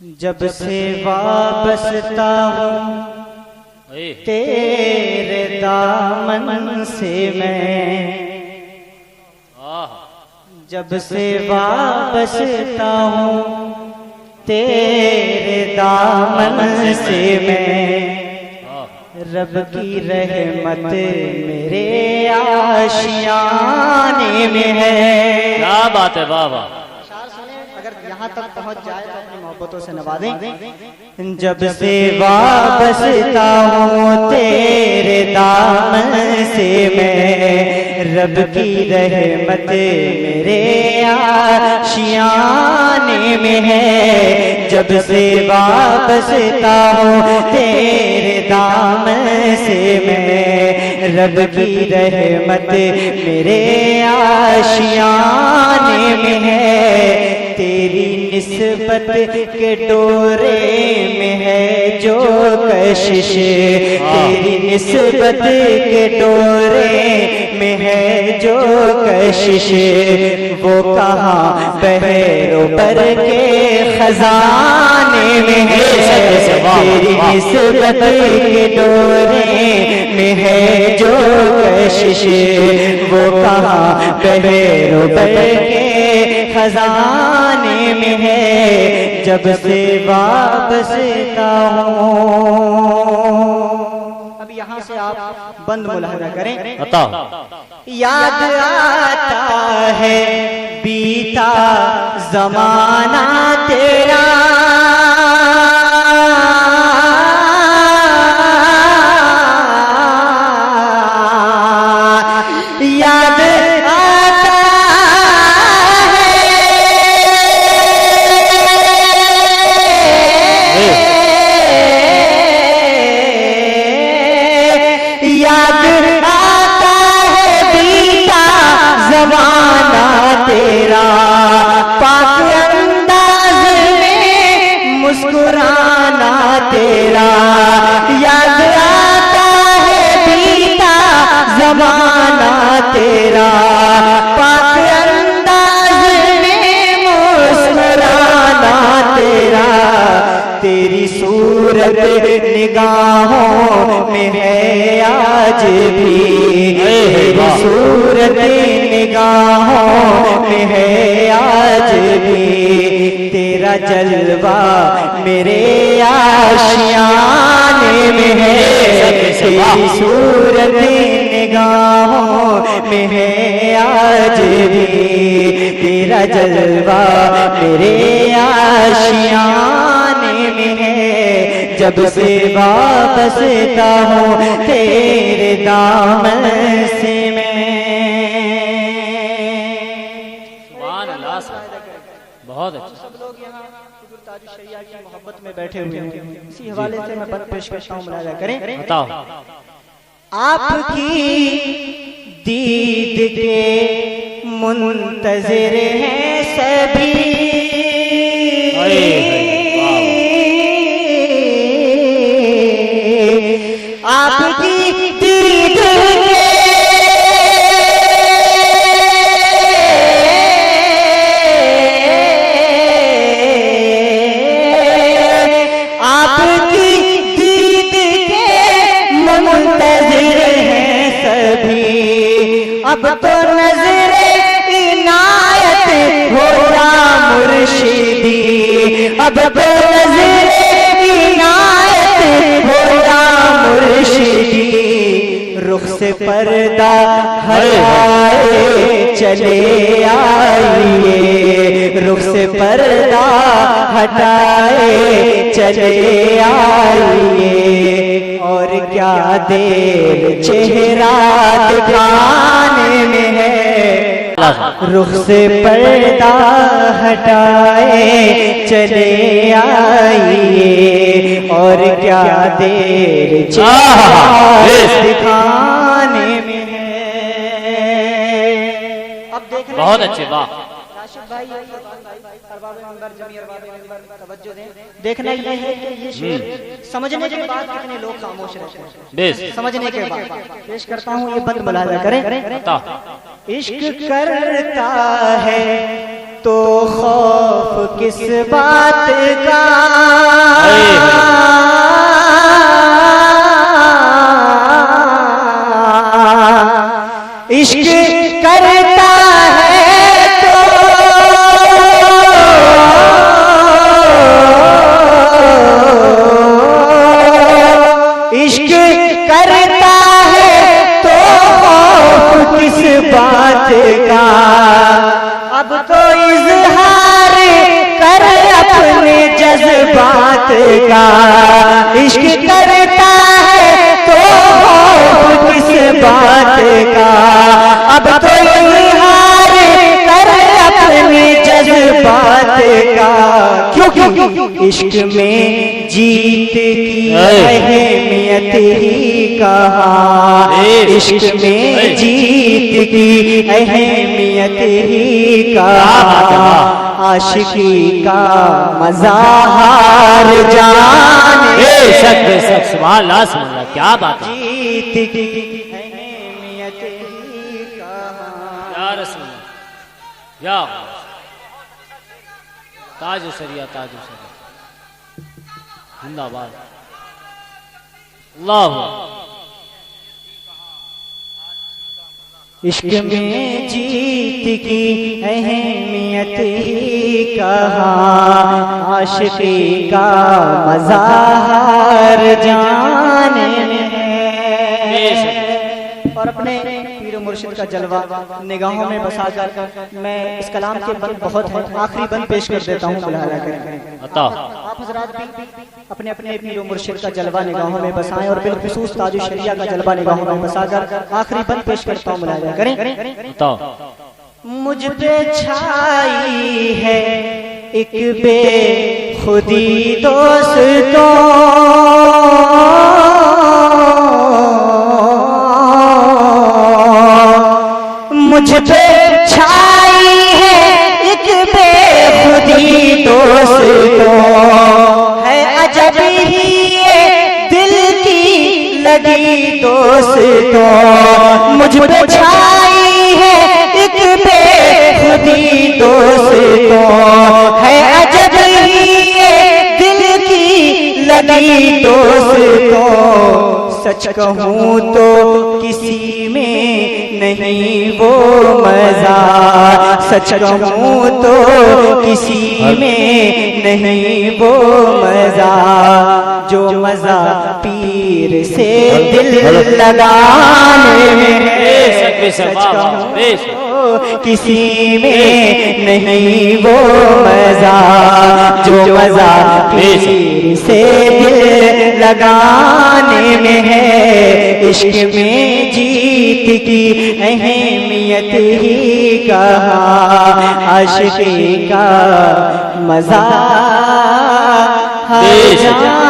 جب سے وابستہ ہوں تیرے دامن سے میں، جب سے وابستہ ہوں تیرے دامن سے میں، رب کی رحمت میرے آشیانے میں ہے۔ کیا بات ہے، واہ واہ۔ اگر یہاں تک پہنچ جائے تو اپنی محبتوں سے نوازیں۔ جب سے وابستہ ہوں تیرے دامن سے میں، رب کی رحمت میرے آشیانے میں ہے۔ جب سے وابستہ ہوں تیرے دامن سے میں، رب کی رحمت میرے آشیانے میں ہے۔ تیری نسبت کے ڈورے میں ہے جو کشش، تیری نسبت کے ڈورے میں ہے جو کشش، وہ کہاں بحر و بر کے خزانے میں ہے۔ تیری نسبت کے ڈورے میں ہے جو کشش، وہ کہاں بحر و بر کے خزانے میں ہے۔ جب سے وابستہ ہوں، اب یہاں سے آپ بند ملاحظہ کریں۔ یاد آتا ہے بیتا زمانہ تیرا، یاد آتا ہے، یاد آتا ہے بیتا زمانہ تیرا، پاک انداز میں مسکرانا تیرا، یاد آتا ہے بیتا زمانہ تیرا، پاک انداز میں مسکرانا تیرا۔ تیری صورت نگاہوں میں ہے آج بھی، تیری صورت نگاہوں میں ہے آج بھی، تیرا جلوہ میرے آشیانے میں ہے۔ تیری صورت نگاہوں میں ہے آج بھی، تیرا جلوہ میرے آشیانے میں ہے۔ جب سے وابستہ ہوں تیرے دامن سے میں۔ سبحان اللہ، بہت اچھا۔ سب لوگ یہاں تاج الشریعہ کی محبت میں بیٹھے ہوئے ہیں، اسی حوالے سے میں بند پیش کرتا ہوں، ملاحظہ کریں۔ آپ کی دید کے منتظر ہیں سبھی، آپ کی دید کے اب تو نظر عنایت ہو یا مرشدی، اب تو نظر عنایت ہو یا مرشدی، رخ سے پردہ ہٹائے چلے آئیے، رخ سے پردہ ہٹائے چلے آئیے، اور کیا دیر چہرہ دکھانے میں ہے، رخ سے پردہ ہٹائے چلے آئیے، اور کیا دیر چہرہ دکھانے میں ہے۔ اب دیکھ بہت اچھے، واہ۔ راشد بھائی، ارباب منبر، جمی ارباب منبر، توجہ دیں۔ دیکھنا یہ ہے کہ یہ شعر سمجھنے کے بعد کتنے لوگ خاموش رہتے ہیں، سمجھنے کے بعد پیش کرتا ہوں، یہ بند ملاحظہ کریں۔ عشق کرتا ہے تو خوف کس بات کا، عشق کرتا ہے تو عشق کرتا ہے تو خوف کس بات کا، اب تو اظہار کر اپنے جذبات کا، عشق کرتا ہے تو خوف کس بات کا، اب تو اظہار کر اپنے جذبات کا، کیونکہ عشق میں جیت کی اہمیت ہی کہاں، عشق میں جیت کی اہمیت ہی کہاں، عاشقی کا مظاہر جانے، سبحان اللہ سبحان اللہ، کیا بات ہے، جیت کی اہمیت ہی کہاں۔ یا رسول اللہ، یا تاج سریا، تاج سریا، زندہ باد، اللہ عشق میں جیت کی اہمیت ہی کہاں، عاشقی کا مظاہر جانے ہے، اور اپنے پیر و مرشد کا جلوہ نگاہوں میں بسا کر میں اس کلام کے بند بہت ہے، آخری بند پیش کر دیتا ہوں بلایا کر۔ عطا آپ حضرات بھی اپنے اپنے پیر و مرشد کا جلوہ نگاہوں میں بسائیں، اور بالخصوص تاج الشریعہ کا جلوہ نگاہوں میں بسا کر آخری بند پیش کرتا ہوں ملاحظہ کریں۔ عطا مجھ پہ چھائی ہے ایک بے خودی دوستوں، مجھ پہ چھائی ہے ایک بے خودی دوستوں، ہے عجب ہی یہ دل کی لگی دوستوں، مجھ پہ چھائی ہے ایک بے خودی دوستوں، ہے عجب ہی یہ دل کی لگی دوستوں، سچ کہوں تو کسی میں نہیں وہ مزہ، سچ کہوں تو کسی میں نہیں وہ مزہ، جو مزہ پیر سے دل لگانے میں ہے، سچ کہوں کسی میں نہیں وہ مزہ، جو مزہ پیر سے دل لگانے میں ہے، عشق میں جیت کی اہمیت ہی کہاں، عاشقی کا مزہ ہر جانے